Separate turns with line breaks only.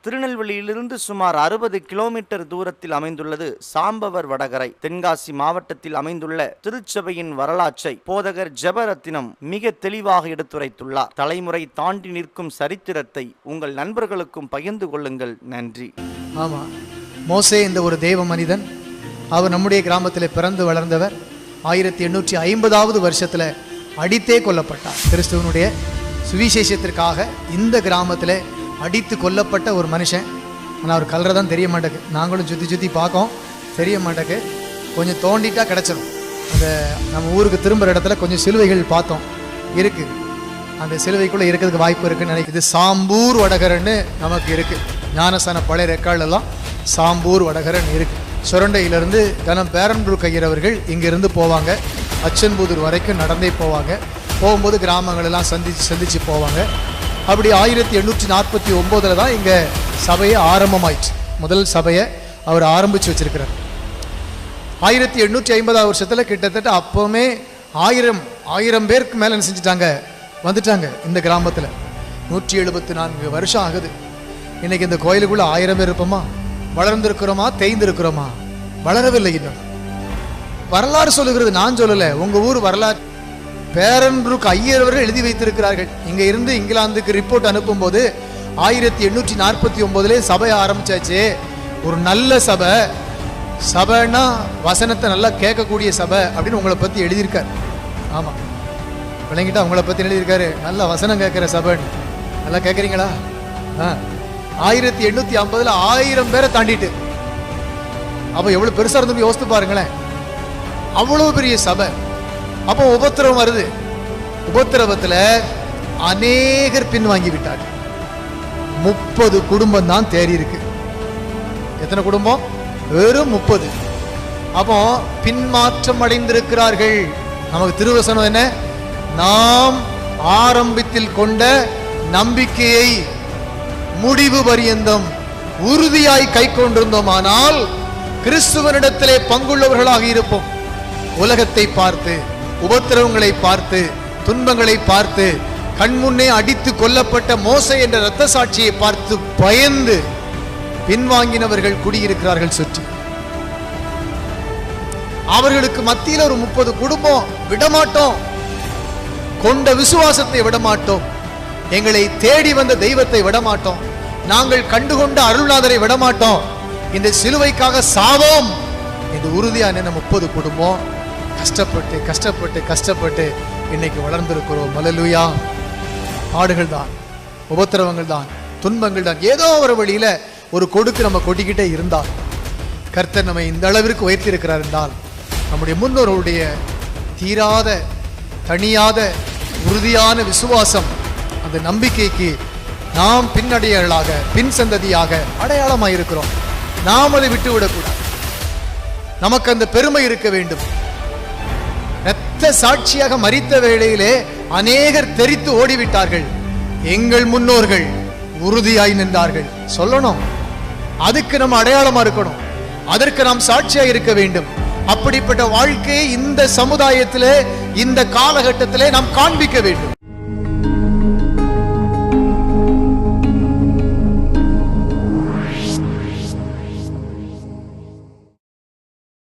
திருநெல்வேலியிலிருந்து சுமார் 60 கிலோமீட்டர் தூரத்தில் அமைந்துள்ளது சாம்பவர் வடகரை. தென்காசி மாவட்டத்தில் அமைந்துள்ள திருச்சபையின் வரலாற்றை போதகர் ஜெபரத்தினம் மிக தெளிவாக எடுத்துரைத்துள்ளார். தலைமுறை தாண்டி நிற்கும் சரித்திரத்தை உங்கள் நண்பர்களுக்கும் பகிர்ந்து கொள்ளுங்கள். நன்றி.
ஆமா, மோசே இந்த ஒரு தேவ மனிதன். அவர் நம்முடைய கிராமத்தில் பிறந்து வளர்ந்தவர். 1850வது வருஷத்துல அடித்தே கொல்லப்பட்டார். கிறிஸ்துவனுடைய சுவிசேஷத்திற்காக இந்த கிராமத்தில் அடித்து கொல்லப்பட்ட ஒரு மனுஷன். ஆனால் அவர் கல்றதான் தெரிய மாட்டேக்கு. நாங்களும் சுற்றி சுற்றி பார்க்கோம், தெரிய மாட்டேக்கு. கொஞ்சம் தோண்டிட்டா கிடச்சிடும். அந்த நம்ம ஊருக்கு திரும்புகிற இடத்துல கொஞ்சம் சிலுவைகள் பார்த்தோம், இருக்குது. அந்த சிலுவைக்குள்ளே இருக்கிறதுக்கு வாய்ப்பு இருக்குன்னு நினைக்குது. சாம்பூர் வடகரன்னு நமக்கு இருக்குது. ஞானசான பழைய ரெக்கார்டெல்லாம் சாம்பூர் வடகரன் இருக்குது. சுரண்டையிலிருந்து கனம் பேரன்புரு ஐயரவர்கள் இங்கேருந்து போவாங்க. அச்சன்புதூர் வரைக்கும் நடந்தே போவாங்க. போகும்போது கிராமங்களெல்லாம் சந்திச்சு போவாங்க. அப்படி 1849 தான் இங்கே சபையை ஆரம்பமாயிடுச்சு. முதல் சபையை அவர் ஆரம்பித்து வச்சிருக்கிறார். 1850 வருஷத்தில் கிட்டத்தட்ட அப்போவுமே 1000 பேருக்கு மேலே செஞ்சுட்டாங்க, வந்துட்டாங்க இந்த கிராமத்தில். 174 வருஷம் ஆகுது. இன்னைக்கு இந்த கோயிலுக்குள்ள 1000 பேர் இருப்போமா? வளர்ந்துருக்கிறோமா, தேய்ந்திருக்கிறோமா? வளரவில்லை. இன்னும் வரலாறு சொல்லுகிறது, நான் சொல்லலை. உங்கள் ஊர் வரலாறு பேரன்புருக்கு ஐயர் அவர்கள் எழுதி வைத்திருக்கிறார்கள். இங்க இருந்து இங்கிலாந்துக்கு ரிப்போர்ட் அனுப்பும் போது 1849 சபை ஆரம்பிச்சாச்சு. ஒரு நல்ல சபை, சபைன்னா வசனத்தை நல்லா கேட்கக்கூடிய சபை அப்படின்னு உங்களை பத்தி எழுதியிருக்காரு. ஆமா, பிள்ளைங்கிட்ட உங்களை பத்தி எழுதியிருக்காரு, நல்ல வசனம் கேட்கிற சபைன்னு. நல்லா கேட்குறீங்களா? 1850 1000 பேரை தாண்டிட்டு, அப்போ எவ்வளவு பெருசா இருந்து யோசித்து பாருங்களேன். அவ்வளவு பெரிய சபை. அப்போ உபத்திரவம் வருது. உபத்திரவத்துல அநேகர் பின்வாங்கி விட்டார். 30 குடும்பம் தான் தேறி இருக்கு. எத்தனை குடும்பம்? வெறும் 30. அப்போ பின்மாற்றம் அடைந்திருக்கிறார்கள். நமக்கு திருவசனம் என்ன? நாம் ஆரம்பத்தில் கொண்ட நம்பிக்கையை முடிவு பரியந்தம் உறுதியாய் கை கொண்டிருந்தோமானால் கிறிஸ்துவனிடத்திலே பங்குள்ளவர்களாக இருப்போம். உலகத்தை பார்த்து, உபத்திரவங்களை பார்த்து, துன்பங்களை பார்த்து, கண்முன்னே அடித்து கொல்லப்பட்ட மோசே என்ற இரத்த சாட்சியை பார்த்து பயந்து பின்வாங்கினவர்கள் குடியிருக்கிறார்கள் சுற்றி. அவர்களுக்கு மத்தியில் ஒரு 30 குடும்பம் விடமாட்டோம், கொண்ட விசுவாசத்தை விடமாட்டோம், எங்களை தேடி வந்த தெய்வத்தை விடமாட்டோம், நாங்கள் கண்டுகொண்ட அருள்நாதரை விடமாட்டோம், இந்த சிலுவைக்காக சாவோம் என்று உறுதியான 30 குடும்பம் கஷ்டப்பட்டு கஷ்டப்பட்டு கஷ்டப்பட்டு இன்னைக்கு வளர்ந்திருக்கிறோம். அல்லேலூயா. பாடுகள் தான், உபத்திரவங்கள் தான், துன்பங்கள் தான். ஏதோ ஒரு வழியில ஒரு கொடுக்கு நம்ம கொட்டிக்கிட்டே இருந்தால் கர்த்தர் நம்ம இந்த அளவிற்கு உயர்த்தியிருக்கிறார் என்றால் நம்முடைய முன்னோர்களுடைய தீராத தனியாத உறுதியான விசுவாசம், அந்த நம்பிக்கைக்கு நாம் பின்னடையாளாக, பின் சந்ததியாக அடையாளமாக இருக்கிறோம். நாம் அதை விட்டுவிடக்கூடாது. நமக்கு அந்த பெருமை இருக்க வேண்டும். இரத்த சாட்சியாக மரித்த வேளையிலே அநேகர் தெரித்து ஓடிவிட்டார்கள். எங்கள் முன்னோர்கள் உறுதியாய் நின்றார்கள். சொல்லணும், அதுக்கு நம்ம அடையாளமா இருக்கணும், அதற்கு நாம் சாட்சியாக இருக்க வேண்டும். அப்படிப்பட்ட வாழ்க்கையை இந்த சமுதாயத்திலே, இந்த காலகட்டத்திலே நாம் காண்பிக்க வேண்டும்.